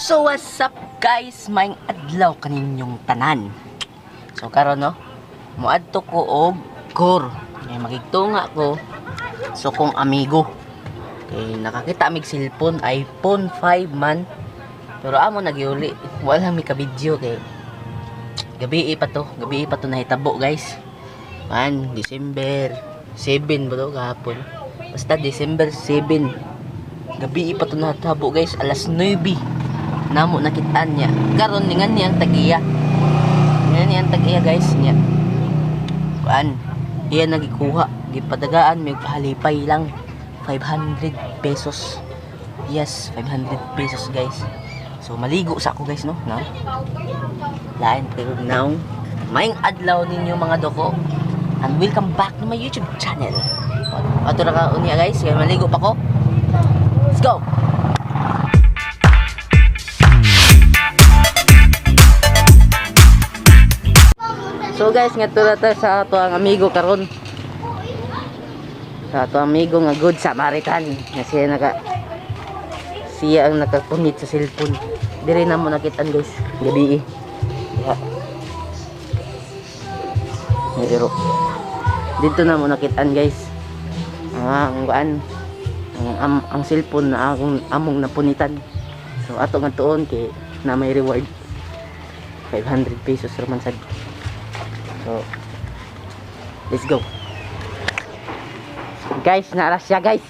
So what's up guys, maing adlaw kaninyong tanan. So karon no, muadto ko og core. May magigtunga ko so kong amigo. Kay nakakita mig cellphone, iPhone 5 man. Pero amo nagiuli, wala mi ka video kay gabi pa to nahitabo guys. Man, December 7 ba to kahapon? Basta December 7. Gabi pa to nahitabo guys, alas 9. Namo nakitaan niya. Karon ningan niyang tagiya. Ningan niyang tagiya guys niya. Kuan, iya nagikuha, gipadagaan may pahalipay lang 500 pesos. Yes, 500 pesos guys. So maligo sa ako guys no, na. Lain pero now, maing adlaw ninyo mga doko. And welcome back to my YouTube channel. Ato na ka unya guys, kaya maligo pa ko. Let's go. So guys, ngadto na tayo sa ato ang amigo karon. Sa ato amigo nga Good Samaritan. Kasi siya ang nakapunit sa cellphone. Diri na mo nakitaan guys, gabi. Pero dito na mo nakitaan guys. Ang cellphone na among napunitan. So ato nga tuon kay na may reward 500 pesos raman sad. So, let's go. Guys, naras siya guys.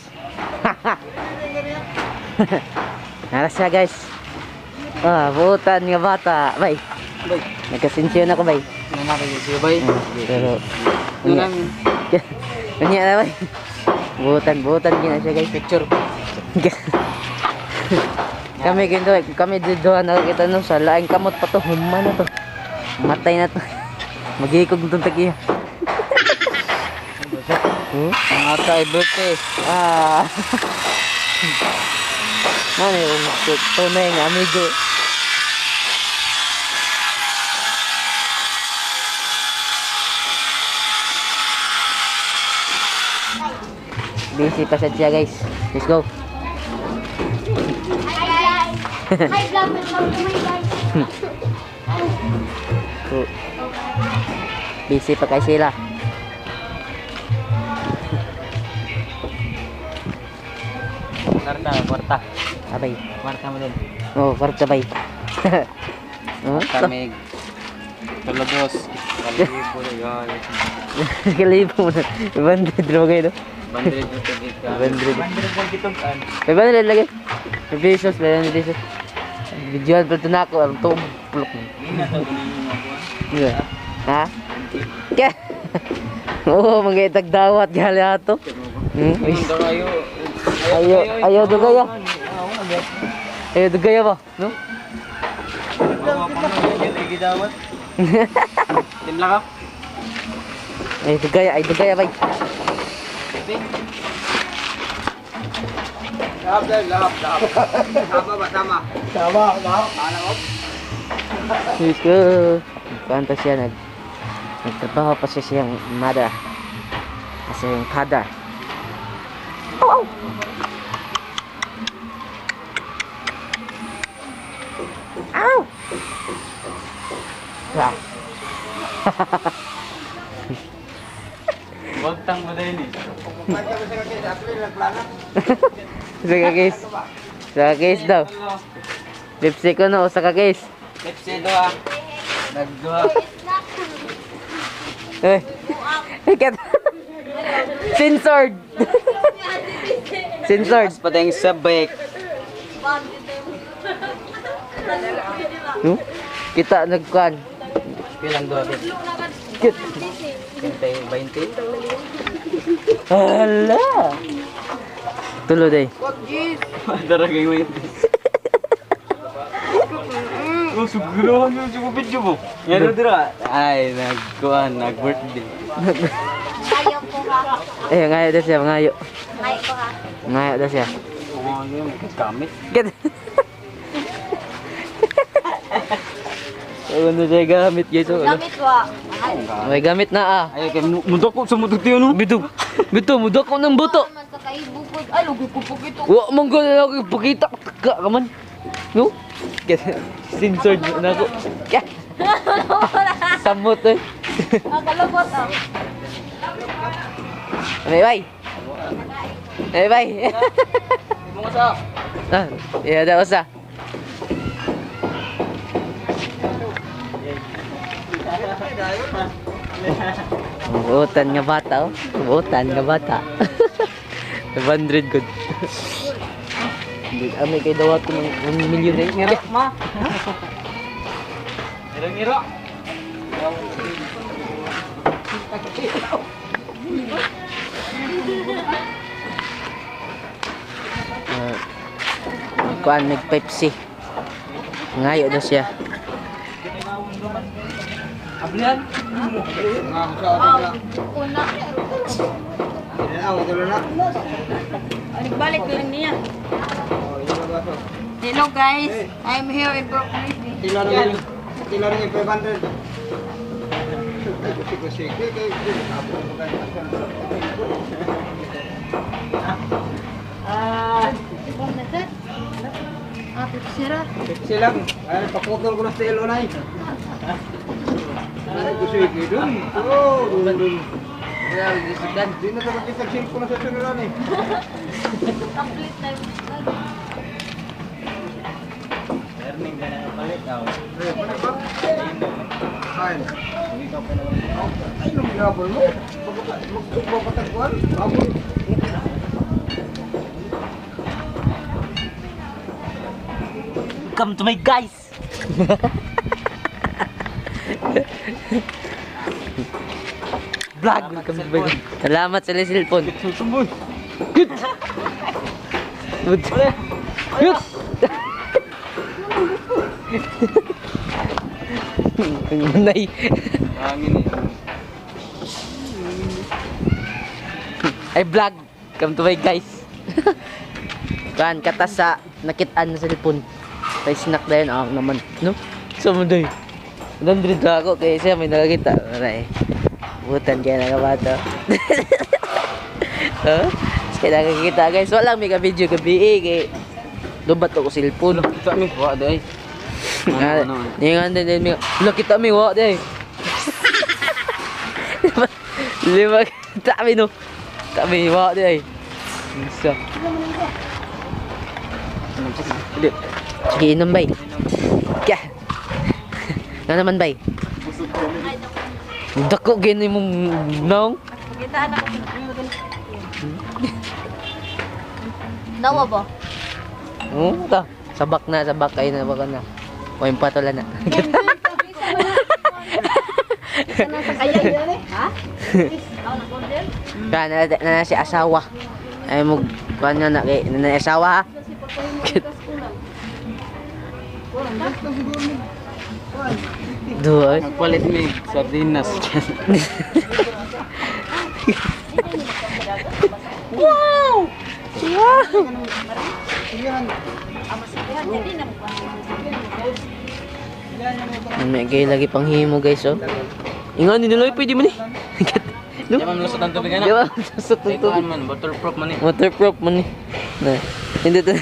Naras siya guys. Butan nga bata. Bay. Nagkasensyon ako bay. Nangyari bay. Pero kanya na bay. Butan gina siya guys. Picture. kami dito na kita no sa laing kamot pa to. Human na to. Matay na to. Magikog nitong tagiya. Ang ata ay birthday. Ano yung tunay nga amigo. Busy pa siya guys. Let's go. Hi vlog, welcome to my guys. Busy pa kay sila. Kwarta. Abay. Kwarta mo din. Oh, kwarta bay. Kami. Kalabos. Kalibo na yan. Kalibo mo na. 100 mo kayo no? 100 mo tigit ka. 100. 100 mo kitong kan. 500 lagi. 5 pesos, 500 pesos. Videoan pa ito na ako. Ang tuong pulok mo. Hindi na ito ganun Iya. Ha? Kaya? Oo, mag-itag dawat gali ato. Ayaw dugaya. Ayaw dugaya ba? No? Timla ka? Ay dugaya bay. Lahap. Tama ba? Tama, lahap. Ika. Kanta siya nagtrabaho pa siya siyang mother. Kasi yung father. Oh! Ow! Wow. Wag tang mo din eh. Sa case daw. Lipstick ko no, sa case. Pepsi doa. Nagduha. Eh. Ikat. Censored. Censored. Pa tayong sabik. Kita nagkuhan. Pilang doa. Kit. 20. Hala. Tulo day. Daragay mo yun. Oh, suguruhan mo yung video mo. Yan na dira. Ay, nag-birthday. Ayaw ko ha. Ngayo daw siya, ngayo. Ayaw ko ha. Ngayo daw siya. Oo, yun. Gamit. Kit. Ano siya gamit guys? Gamit wa. May gamit na Ay, mudok ko sa mudok tiyo no? Bito, mudok ko ng buto. Man kakaibukod. Ay, lugi ko po ito. Wa mong gano'n ako ipakita ka man. No? Censored na ako. Kaya. Samot eh. Ang kalabot ah. Bye. Bye. Mo sa. Ah, iya dah usah. Buutan nga bata oh. Buutan nga bata. 500 good. Ami kay dawat ko ng 1 million eh. Ngiro ma. Ngiro. Kuan mig Pepsi. Ngayo daw siya. Ablihan. Una. Balik ko lang niya. Hello guys, I'm here in Brooklyn. Tila rin yung 500. Sira. Silang, ay paputol ko na sa ilo na eh. Ay, gusto yung doon. Oo, doon. Di na dapat isagsin ko na sa sunuran eh. Complete na yung Learning ka na kapalit daw. Kain. Ay, nung gabol mo. Magpapatagpuan. Abol. Come to my guys. Vlog. Welcome to my guys. Salamat sa cellphone. Susumbon. Good. Good. Ang manay. Hangin eh. Ay vlog. Come to my guys. Kan kata sa nakitaan na sa cellphone. Tay snack dayon ang naman, no? So mo day. Nandito ako kay siya may nakakita. Aray. Butan kaya nakabata. Huh? Kaya nakakita guys. Wala may ka video gabi kay lubat ako cellphone. Kita mi wa day. Ningan din mi. Lo kita mi wa day. Lima kita mi no. Kami wa day. Bisa. Hindi. Sige, inom bay. Kaya. Nga naman bay. Dako gini mong naong. kita anak. Dawa ba? Oo, ta. Sabak kayo na baka na. O yung patola na. Ha? Kaya na si asawa. Ay mo kanya na kay na asawa ha. Doy. Nagpalit mi sardinas. Wow! Wow! May gay lagi pang himo guys oh. Ingon ni Niloy pwede mo ni. No? Di man lusot ang tubig Di na. ba? Sa tuntun. Ikuan man, waterproof man eh. Waterproof man ni. Na. Hindi to.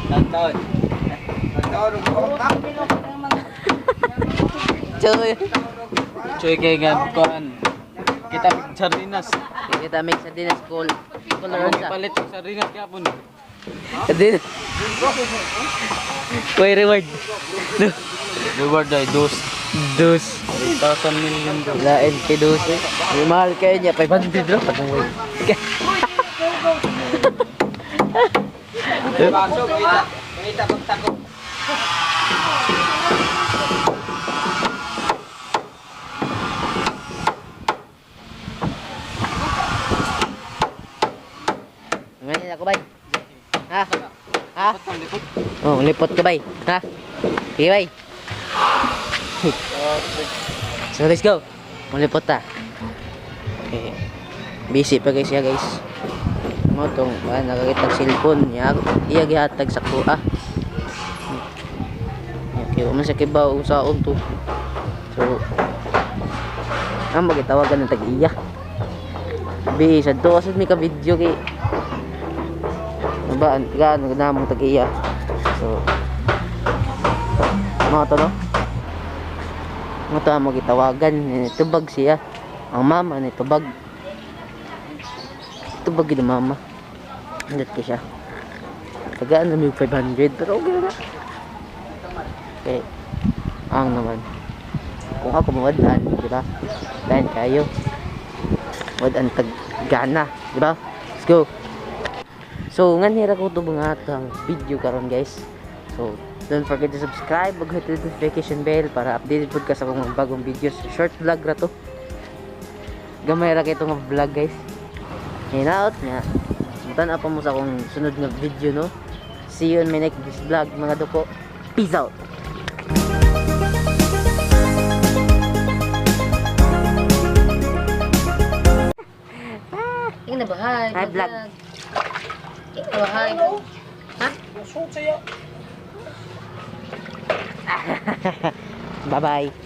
Tantaon. Choy. Choy kay gabkuan. Kita sardinas. Kita make sa dinas school. Kalau palit sardinas kapon. Din. Koy reward. No. Reward ay dos. 1,000 million. Lain kay dos. May mahal kayo niya 500 bro pag way. Pasok kita pagtako. Ngayon ako bay. Ha? Ha? Oh, lipot ka bay. Ha? Sige bay. So let's go. Mulipot ta. Okay. Busy pa guys ya guys. Mo tong nakakita cellphone niya. Iya gihatag sa kuha. Okay. kay man siya kibaw usaon to. So ang magitawagan ng tag-iya. Bi sa do asad mi ka video kay ba kan namong tag-iya. So mga to no. Mga to ang magitawagan tubag siya. Ang mama ni tubag. Tubag gid mama. Andit ko siya. Tagaan na may 500 pero okay na. Okay. Ang naman. Kung ako mawadaan, di ba? Dahil kayo. Wadaan taggana, di ba? Let's go. So, nganira ko ito mga itong video karon guys. So, don't forget to subscribe, mag-hit the notification bell para updated po ka sa mga bagong videos. Short vlog ra to. Gamay ra kayo itong vlog guys. Hinaut nga. Tanaw pa mo sa akong sunod na video no. See you in my next vlog mga duko. Peace out. Ing nabahay. Hi, vlog. Ing nabahay. Ha? Bye bye.